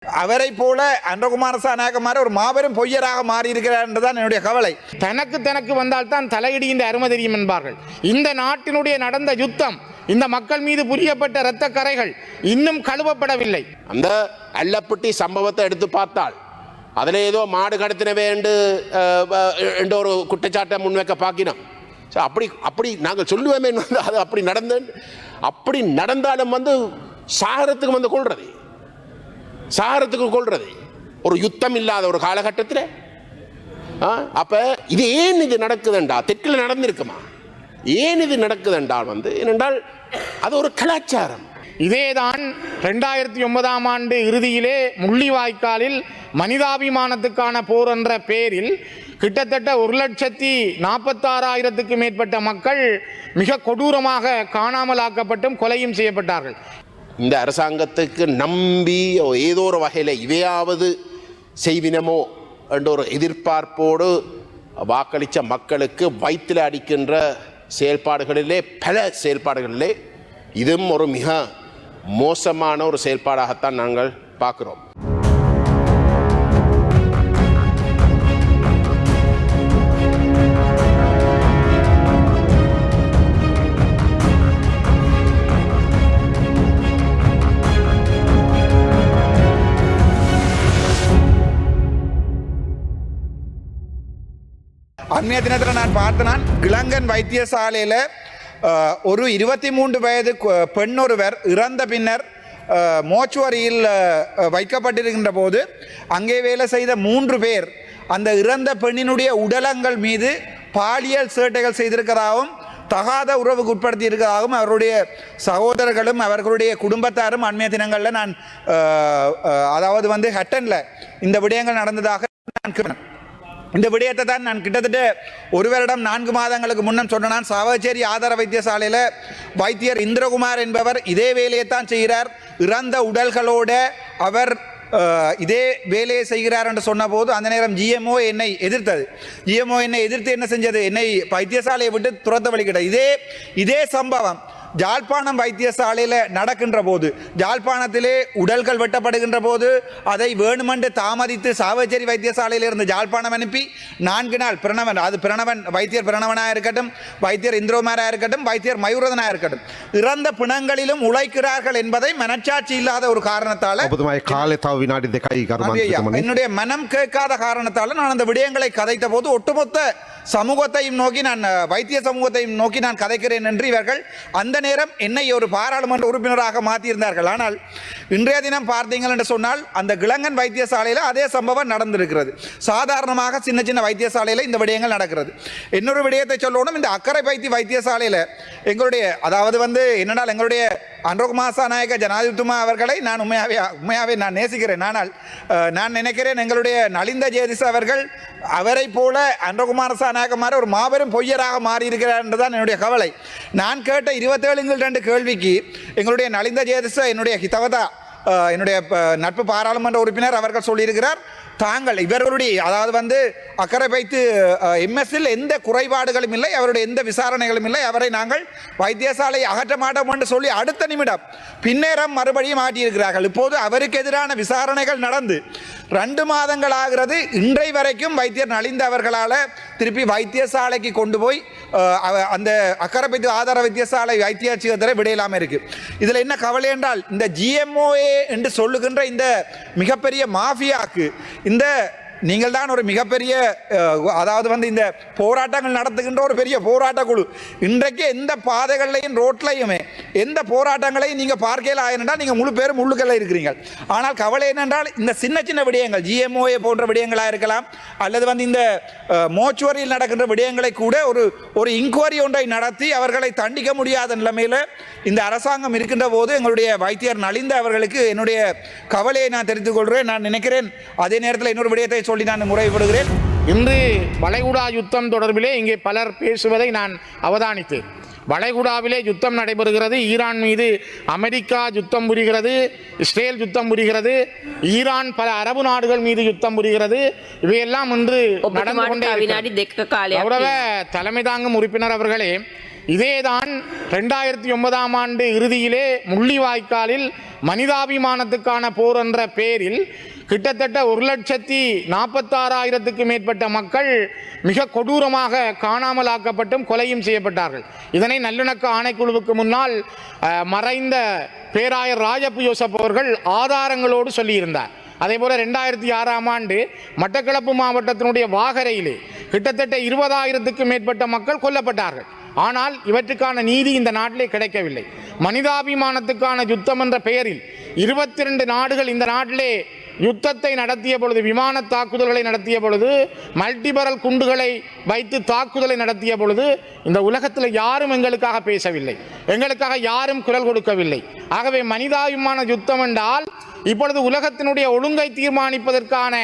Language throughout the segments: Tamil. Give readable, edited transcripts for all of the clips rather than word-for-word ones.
அவரை போல அன்றகுமார சாநாயக்கமார் ஒரு மாபெரும் பொய்யராக மாறியிருக்கிறார் என்றுதான் என்னுடைய கவலை. தனக்கு வந்தால்தான் தலையிடுகின்ற அருமை தெரியும் என்பார்கள். இந்த நாட்டினுடைய நடந்த யுத்தம், இந்த மக்கள் மீது புரியப்பட்ட இரத்த கரைகள் இன்னும் கழுவப்படவில்லை. அந்த அல்லப்பட்டி சம்பவத்தை எடுத்து பார்த்தால் அதில் ஏதோ மாடு கடத்தினவே என்று ஒரு குற்றச்சாட்டை முன்வைக்க பார்க்கினோம். அப்படி நாங்கள் சொல்லுவோமே, அது அப்படி நடந்தாலும் சாகரத்துக்கு கொள்றது ஒரு யுத்தம் இல்லாத ஒரு காலகட்டத்தில். அப்ப இது ஏன் இது நடக்குதுண்டா, தெற்கில் நடந்திருக்குமா, ஏன் இது நடக்குதுன்றால் ஏனென்றால் அது ஒரு கலாச்சாரம். இதேதான் 2009ஆம் ஆண்டு இறுதியிலே முள்ளிவாய்க்காலில் மனிதாபிமானத்துக்கான போர் என்ற பெயரில் கிட்டத்தட்ட 1,46,000க்கு மேற்பட்ட மக்கள் மிக கொடூரமாக காணாமலாக்கப்பட்டும் கொலையும் செய்யப்பட்டார்கள். இந்த அரசாங்கத்துக்கு நம்பி ஏதோ ஒரு வகையில் இவையாவது செய்வினமோ என்ற ஒரு எதிர்பார்ப்போடு வாக்களித்த மக்களுக்கு வயிற்றில் அடிக்கின்ற பல செயல்பாடுகளிலே இதுவும் ஒரு மிக மோசமான ஒரு செயல்பாடாகத்தான் நாங்கள் பார்க்கிறோம். அன்றைய தினத்தில் நான் பார்த்தேன், கிளங்கன் வைத்தியசாலையில் ஒரு 23 வயது பெண் ஒருவர் இறந்த பின்னர் மோச்சுவரியில் வைக்கப்பட்டிருக்கின்ற போது அங்கே வேலை செய்த 3 பேர் அந்த இறந்த பெண்ணினுடைய உடலங்கள் மீது பாலியல் சேட்டைகள் செய்திருக்கிறதாகவும் தகாத உறவுக்கு உட்படுத்தி இருக்கிறதாகவும் அவருடைய சகோதரர்களும் அவர்களுடைய குடும்பத்தாரும் அண்மைய தினங்களில் நான் அதாவது ஹட்டனில் இந்த விடயங்கள் நடந்ததாக நான் இந்த விடயத்தை தான் நான் கிட்டத்தட்ட ஒரு வருடம் 4 மாதங்களுக்கு முன்னம் சொன்னான். சாவச்சேரி ஆதார வைத்தியசாலையில் வைத்தியர் இந்திரகுமார் என்பவர் இதே வேலையை தான் செய்கிறார். இறந்த உடல்களோடு அவர் இதே வேலையை செய்கிறார் என்று சொன்னபோது அந்த நேரம் ஜிஎம்ஓ என்னை எதிர்த்தது. ஜிஎம்ஓ என்னை எதிர்த்து என்ன செஞ்சது, என்னை வைத்தியசாலையை விட்டு துரத்த வழிகிட்டது. இதே சம்பவம் ஜாழ்ப்பாணம் வைத்தியசாலையில் நடக்கின்ற போது, ஜாழ்ப்பாணத்திலே உடல்கள் வெட்டப்படுகின்ற போது அதை வேணுமென்று தாமதித்து சாவச்சேரி வைத்தியசாலையில் இருந்து ஜாழ்ப்பாணம் அனுப்பி 4 நாள் பிரணவன் வைத்தியர் பிரணவனாக இருக்கட்டும், வைத்தியர் இந்திரகுமாராக இருக்கட்டும், வைத்தியர் மயூரதனாக இருக்கட்டும், இறந்த பிணங்களிலும் உழைக்கிறார்கள் என்பதை மனச்சாட்சி இல்லாத ஒரு காரணத்தால், என்னுடைய மனம் கேட்காத காரணத்தால் நான் அந்த விடயங்களை கதைத்த போது ஒட்டுமொத்த சமூகத்தையும் நோக்கி நான் வைத்திய சமூகத்தையும் நோக்கி நான் கதைக்கிறேன் என்று இவர்கள் அந்த நேரம் என்னை ஒரு பாராளுமன்ற உறுப்பினராக மாற்றியிருந்தார்கள். ஆனால் இன்றைய தினம் பார்த்தீங்கள் என்று சொன்னால் அந்த கிளங்கன் வைத்தியசாலையில் அதே சம்பவம் நடந்திருக்கிறது. சாதாரணமாக சின்ன சின்ன வைத்தியசாலையில் இந்த விடயங்கள் நடக்கிறது. இன்னொரு விடயத்தை சொல்லணும், இந்த அக்கரை வைத்தியசாலையில் எங்களுடைய அதாவது என்னென்னால் எங்களுடைய அன்றகுமார சாநாயக்க ஜனாதிபதி அவர்களை நான் உண்மையாகவே நான் நேசிக்கிறேன். ஆனால் நான் நினைக்கிறேன் எங்களுடைய நலிந்த ஜேதிஸ் அவர்கள் அவரை போல அன்றகுமார சாநாயக்கமார் ஒரு மாபெரும் பொய்யராக மாறியிருக்கிறார் என்றுதான் என்னுடைய கவலை. நான் கேட்ட 27 கேள்விக்கு எங்களுடைய நலிந்த ஜேதிஸ் என்னுடைய ஹிதவதா என்னுடைய நட்பு பாராளுமன்ற உறுப்பினர் அவர்கள் சொல்லியிருக்கிறார், தாங்கள் இவர்களுடைய அதாவது அக்கறை வைத்து எம்எஸ்ஸில் எந்த குறைபாடுகளும் இல்லை, அவருடைய எந்த விசாரணைகளும் இல்லை, அவரை நாங்கள் வைத்தியசாலை அகற்ற மாட்டோம் என்று சொல்லி அடுத்த நிமிடம் பின்னேறம் மறுபடியும் மாற்றியிருக்கிறார்கள். இப்போது அவருக்கு எதிரான விசாரணைகள் நடந்து 2 மாதங்கள் ஆகிறது. இன்றை வரைக்கும் வைத்தியர் நலிந்த அவர்களால் திருப்பி வைத்தியசாலைக்கு கொண்டு போய் அந்த அக்கறை வைத்து ஆதார வைத்தியசாலை வைத்தியத்தில் விடையில்லாமல் இருக்கு. இதில் என்ன கவலை என்றால், இந்த ஜிஎம்ஓஏ என்று சொல்லுகின்ற இந்த மிகப்பெரிய மாஃபியாக்கு இந்த நீங்கள் தான் ஒரு மிகப்பெரிய அதாவது இந்த போராட்டங்கள் நடத்துகின்ற ஒரு பெரிய போராட்ட குழு. இன்றைக்கு எந்த பாதைகளையும் ரோட்லையுமே எந்த போராட்டங்களையும் நீங்கள் பார்க்கல ஆயிருந்தால் நீங்கள் முழு பேரும் உள்ளுக்கல்ல இருக்கிறீர்கள். ஆனால் கவலை என்னென்றால் இந்த சின்ன சின்ன விடயங்கள் ஜிஎம்ஓஏ போன்ற விடயங்களாக இருக்கலாம், அல்லது இந்த மோச்சுவரியில் நடக்கின்ற விடயங்களை கூட ஒரு இன்குவரி ஒன்றை நடத்தி அவர்களை தண்டிக்க முடியாத நிலைமையில் இந்த அரசாங்கம் இருக்கின்ற போது எங்களுடைய வைத்தியர் நலிந்த அவர்களுக்கு என்னுடைய கவலையை நான் தெரிந்து கொள்கிறேன். நான் நினைக்கிறேன் அதே நேரத்தில் இன்னொரு விடயத்தை சொல்லி நான் முறைப்படுகிறேன். இன்று வளைகுடா யுத்தம் தொடர்பிலே இங்கே பலர் பேசுவதை நான் அவதானித்தேன். வளைகுடாவிலே யுத்தம் நடைபெறுகிறது, ஈரான் மீது அமெரிக்கா யுத்தம் புரிகிறது, இஸ்ரேல் யுத்தம் புரிகிறது, ஈரான் பல அரபு நாடுகள் மீது யுத்தம் புரிகிறது. இவையெல்லாம் இன்று நடந்து கொண்டே தலைமை தாங்கும் உறுப்பினர் அவர்களே, இதேதான் 2009ஆம் ஆண்டு இறுதியிலே முள்ளிவாய்க்காலில் மனிதாபிமானத்துக்கான போர் என்ற பெயரில் கிட்டத்தட்ட 1,46,000க்கு மேற்பட்ட மக்கள் மிக கொடூரமாக காணாமலாக்கப்பட்டும் கொலையும் செய்யப்பட்டார்கள். இதனை நல்லிணக்க ஆணைக்குழுவுக்கு முன்னால் மறைந்த பேராயர் ராஜப்பு யோசப் அவர்கள் ஆதாரங்களோடு சொல்லியிருந்தார். அதேபோல 2006ஆம் ஆண்டு மட்டக்களப்பு மாவட்டத்தினுடைய வாகரையிலே கிட்டத்தட்ட 20,000க்கு மேற்பட்ட மக்கள் கொல்லப்பட்டார்கள். ஆனால் இவற்றுக்கான நீதி இந்த நாட்டிலே கிடைக்கவில்லை. மனிதாபிமானத்துக்கான யுத்தம் என்ற பெயரில் 22 நாடுகள் இந்த நாட்டிலே யுத்தத்தை நடத்திய பொழுது, விமான தாக்குதல்களை நடத்திய பொழுது, மல்டிபரல் குண்டுகளை வைத்து தாக்குதலை நடத்திய பொழுது இந்த உலகத்தில் யாரும் எங்களுக்காக பேசவில்லை, எங்களுக்காக யாரும் குரல் கொடுக்கவில்லை. ஆகவே மனிதாபிமான யுத்தம் என்றால் இப்பொழுது உலகத்தினுடைய ஒழுங்கை தீர்மானிப்பதற்கான,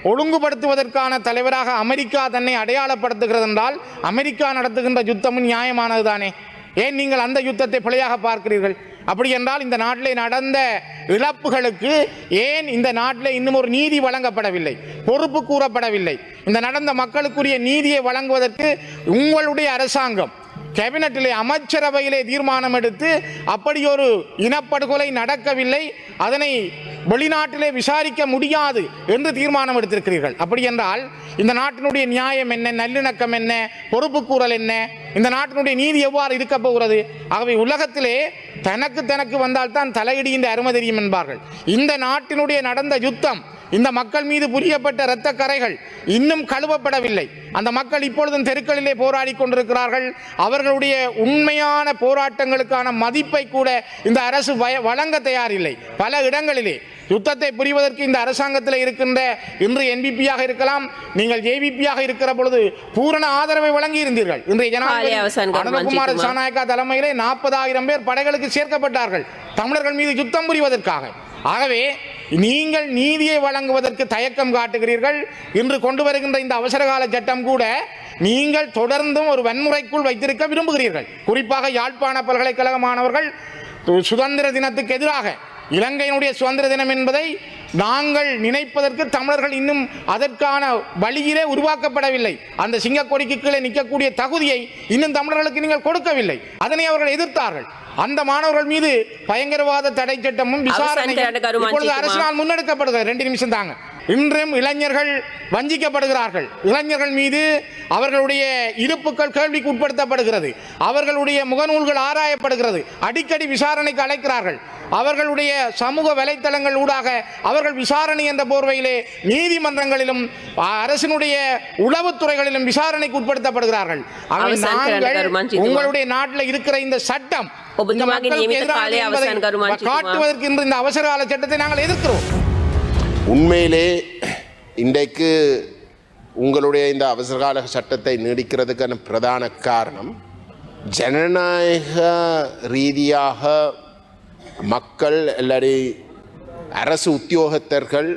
ஒழுங்குபடுத்துவதற்கான தலைவராக அமெரிக்கா தன்னை அடையாளப்படுத்துகிறது என்றால் அமெரிக்கா நடத்துகின்ற யுத்தமும் நியாயமானது தானே? ஏன் நீங்கள் அந்த யுத்தத்தை பிழையாக பார்க்கிறீர்கள்? அப்படி என்றால் இந்த நாட்டிலே நடந்த இழப்புகளுக்கு ஏன் இந்த நாட்டிலே இன்னும் ஒரு நீதி வழங்கப்படவில்லை, பொறுப்பு கூறப்படவில்லை? இந்த நடந்த மக்களுக்குரிய நீதியை வழங்குவதற்கு உங்களுடைய அரசாங்கம் கேபினட்டிலே, அமைச்சரவையிலே தீர்மானம் எடுத்து அப்படி ஒரு இனப்படுகொலை நடக்கவில்லை, அதனை வெளிநாட்டிலே விசாரிக்க முடியாது என்று தீர்மானம் எடுத்திருக்கிறீர்கள். அப்படி என்றால் இந்த நாட்டினுடைய நியாயம் என்ன, நல்லிணக்கம் என்ன, பொறுப்பு கூறல் என்ன, இந்த நாட்டினுடைய நீதி எவ்வாறு இருக்க போகிறது? ஆகவே உலகத்திலே தனக்கு வந்தால்தான் தலையிடுகின்ற அருமை தெரியும் என்பார்கள். இந்த நாட்டினுடைய நடந்த யுத்தம், இந்த மக்கள் மீது புரியப்பட்ட இரத்த கரைகள் இன்னும் கழுவப்படவில்லை. அந்த மக்கள் இப்பொழுதும் தெருக்களிலே போராடி கொண்டிருக்கிறார்கள். அவர்களுடைய உண்மையான போராட்டங்களுக்கான மதிப்பை கூட இந்த அரசு வழங்க தயாரில்லை. பல இடங்களிலே யுத்தத்தை புரிவதற்கு இந்த அரசாங்கத்தில் இருக்கின்ற, இன்று NPP-யாக இருக்கலாம், நீங்கள் JVP-யாக இருக்கிற பொழுது பூரண ஆதரவை வழங்கி இருந்தீர்கள். இன்றைய ஜனாதிபதி அனுரகுமார திசாநாயக்கா தலைமையிலே 40,000 பேர் படைகளுக்கு சேர்க்கப்பட்டார்கள் தமிழர்கள் மீது யுத்தம் புரிவதற்காக. ஆகவே நீங்கள் நீதியை வழங்குவதற்கு தயக்கம் காட்டுகிறீர்கள். இன்று கொண்டு வருகின்ற இந்த அவசரகால சட்டம் கூட நீங்கள் தொடர்ந்தும் ஒரு வன்முறைக்குள் வைத்திருக்க விரும்புகிறீர்கள். குறிப்பாக யாழ்ப்பாண பல்கலைக்கழக மாணவர்கள் சுதந்திர தினத்துக்கு எதிராக, இலங்கையினுடைய சுதந்திர தினம் என்பதை நாங்கள் நினைப்பதற்கு தமிழர்கள் இன்னும் அதற்கான வழியிலே உருவாக்கப்படவில்லை. அந்த சிங்கக்கொடிக்கு கீழே நிற்கக்கூடிய தகுதியை இன்னும் தமிழர்களுக்கு நீங்கள் கொடுக்கவில்லை. அதனை அவர்கள் எதிர்த்தார்கள். அந்த மாணவர்கள் மீது பயங்கரவாத தடை சட்டமும் விசாரணை இப்பொழுது அரசினால் முன்னெடுக்கப்படுகிறது. 2 நிமிஷம் தாங்க. இன்றும் இளைஞர்கள் வஞ்சிக்கப்படுகிறார்கள். இளைஞர்கள் மீது அவர்களுடைய இருப்புக்கள் கேள்விக்கு உட்படுத்தப்படுகிறது. அவர்களுடைய முகநூல்கள் ஆராயப்படுகிறது. அடிக்கடி விசாரணைக்கு அழைக்கிறார்கள். அவர்களுடைய சமூக வலைத்தளங்கள் ஊடாக அவர்கள் விசாரணை என்ற போர்வையிலே நீதிமன்றங்களிலும் அரசினுடைய உளவுத்துறைகளிலும் விசாரணைக்கு உட்படுத்தப்படுகிறார்கள். உங்களுடைய நாட்டில் இருக்கிற இந்த சட்டம் காட்டுவதற்கு இந்த அவசரகால சட்டத்தை நாங்கள் எதிர்க்கிறோம். உண்மையிலே இன்றைக்கு உங்களுடைய இந்த அவசரகால சட்டத்தை நீடிக்கிறதுக்கான பிரதான காரணம் ஜனநாயக ரீதியாக மக்கள் அல்லது அரசு உத்தியோகத்தர்கள்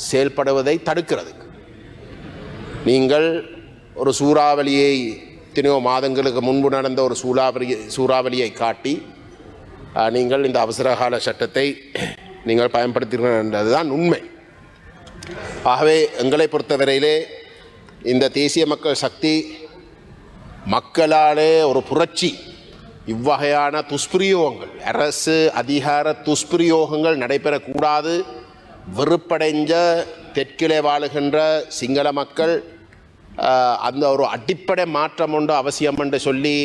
செயல்படுவதை தடுக்கிறதுக்கு. நீங்கள் ஒரு சூறாவளியை, எத்தனையோ மாதங்களுக்கு முன்பு நடந்த ஒரு சூறாவளியை காட்டி நீங்கள் இந்த அவசரகால சட்டத்தை நீங்கள் பயன்படுத்துகிறதுதான் உண்மை. ஆகவே எங்களை பொறுத்தவரையிலே இந்த தேசிய மக்கள் சக்தி மக்களாலே ஒரு புரட்சி, இவ்வகையான துஷ்பிரயோகங்கள், அரசு அதிகார துஷ்பிரயோகங்கள் நடைபெறக்கூடாது, வெறுப்படைஞ்ச தெற்கிலே வாழுகின்ற சிங்கள மக்கள் அந்த ஒரு அடிப்படை மாற்றம் ஒன்று அவசியம் என்று சொல்லி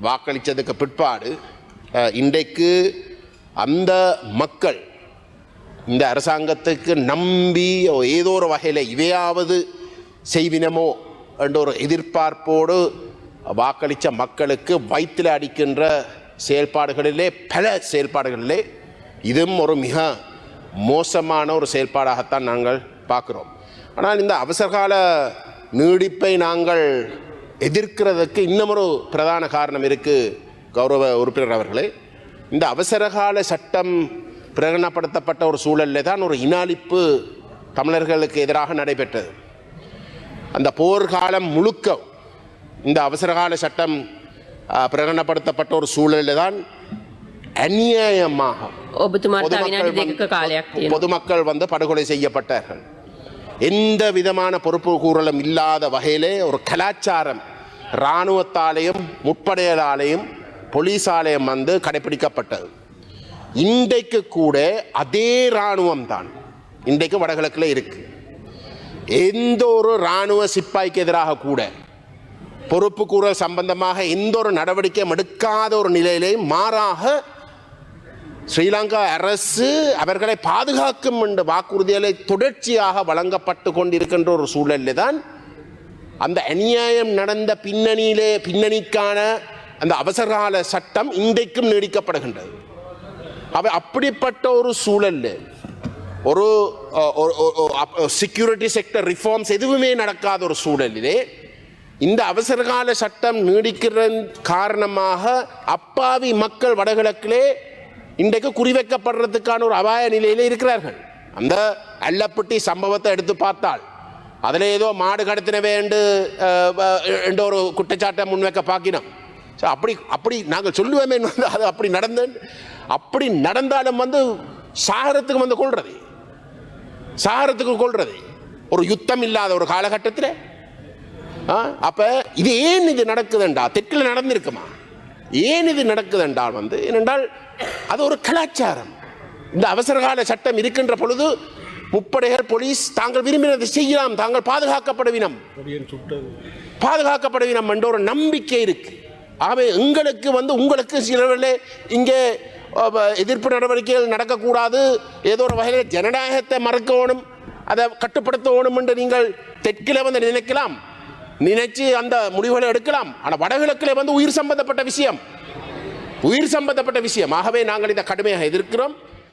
வாக்களித்ததுக்கு பிற்பாடு இன்றைக்கு அந்த மக்கள் இந்த அரசாங்கத்துக்கு நம்பி ஏதோ ஒரு வகையில் இவையாவது செய்வினமோ என்ற ஒரு எதிர்பார்ப்போடு வாக்களித்த மக்களுக்கு வயிற்றில் அடிக்கின்ற செயல்பாடுகளிலே, பல செயல்பாடுகளிலே இதுவும் ஒரு மிக மோசமான ஒரு செயல்பாடாகத்தான் நாங்கள் பார்க்குறோம். ஆனால் இந்த அவசரகால நீடிப்பை நாங்கள் எதிர்க்கிறதுக்கு இன்னமொரு பிரதான காரணம் இருக்குது. கௌரவ உறுப்பினர் அவர்களே, இந்த அவசரகால சட்டம் பிரகடனப்படுத்தப்பட்ட ஒரு சூழலில் தான் ஒரு இனாளிப்பு தமிழர்களுக்கு எதிராக நடைபெற்றது. அந்த போர்க்காலம் முழுக்க இந்த அவசரகால சட்டம் பிரகடனப்படுத்தப்பட்ட ஒரு சூழலில் தான் அநியாயமாக பொதுமக்கள் வந்து படுகொலை செய்யப்பட்டார்கள். எந்த விதமான பொறுப்பு கூறலும் இல்லாத வகையிலே ஒரு கலாச்சாரம் இராணுவத்தாலேயும் முப்படையாலேயும் போலீஸாலேயும் வந்து கடைபிடிக்கப்பட்டது. இன்றைக்கு கூட அதே இராணுவம் தான் இன்றைக்கு வடகிழக்கில் இருக்கு. எந்த ஒரு இராணுவ சிப்பாய்க்கு எதிராக கூட பொறுப்பு கூறல் சம்பந்தமாக எந்த ஒரு நடவடிக்கையும் எடுக்காத ஒரு நிலையிலேயும் மாறாக ஸ்ரீலங்கா அரசு அவர்களை பாதுகாக்கும் என்ற வாக்குறுதிகளை தொடர்ச்சியாக வழங்கப்பட்டு கொண்டிருக்கின்ற ஒரு சூழலில் தான் அந்த அநியாயம் நடந்த பின்னணிக்கான அந்த அவசரகால சட்டம் இன்றைக்கும் நீடிக்கப்படுகின்றது. அப்படிப்பட்ட ஒரு சூழலில் ஒரு செக்யூரிட்டி செக்டர் ரிஃபார்ம்ஸ் எதுவுமே நடக்காத ஒரு சூழலிலே இந்த அவசரகால சட்டம் நீடிக்கிற காரணமாக அப்பாவி மக்கள் வடகிழக்கிலே இன்றைக்கு குறிவைக்கப்படுறதுக்கான ஒரு அபாய நிலையில் இருக்கிறார்கள். அந்த அல்லப்பட்டி சம்பவத்தை எடுத்து பார்த்தால் அதில் ஏதோ மாடு கடத்தினவே என்ற ஒரு குற்றச்சாட்டை முன்வைக்க பார்க்கினோம். அப்படி நாங்கள் சொல்லுவோமே அது அப்படி நடந்தாலும் சாகரத்துக்கு கொள்றது ஒரு யுத்தம் இல்லாத ஒரு காலகட்டத்தில். அப்ப இது ஏன் இது நடக்குதுண்டா தெற்கில் நடந்திருக்குமா? ஏன் இது நடக்குதுன்றால் ஏனென்றால் அது ஒரு கலாச்சாரம். இந்த அவசரகால சட்டம் இருக்கின்ற பொழுது முப்படைகள் போலீஸ் தாங்கள் விரும்பினதை செய்யலாம், தாங்கள் பாதுகாக்கப்படுவினம் என்ற ஒரு நம்பிக்கை இருக்கு. ஆகவே எங்களுக்கு உங்களுக்கு சிலவர்களே இங்கே எதிர்ப்பு நடவடிக்கைகள் நடக்கக்கூடாது, ஏதோ ஒரு வகையில் ஜனநாயகத்தை மறக்கணும், அதை கட்டுப்படுத்தணும் என்று நீங்கள் தெற்கில் நினைக்கலாம், நினைச்சு அந்த முடிவுகளை எடுக்கலாம். ஆனால் வடகிழக்கில் உயிர் சம்பந்தப்பட்ட விஷயம். ஆகவே நாங்கள் இதை கடுமையாக எதிர்க்கிறோம்.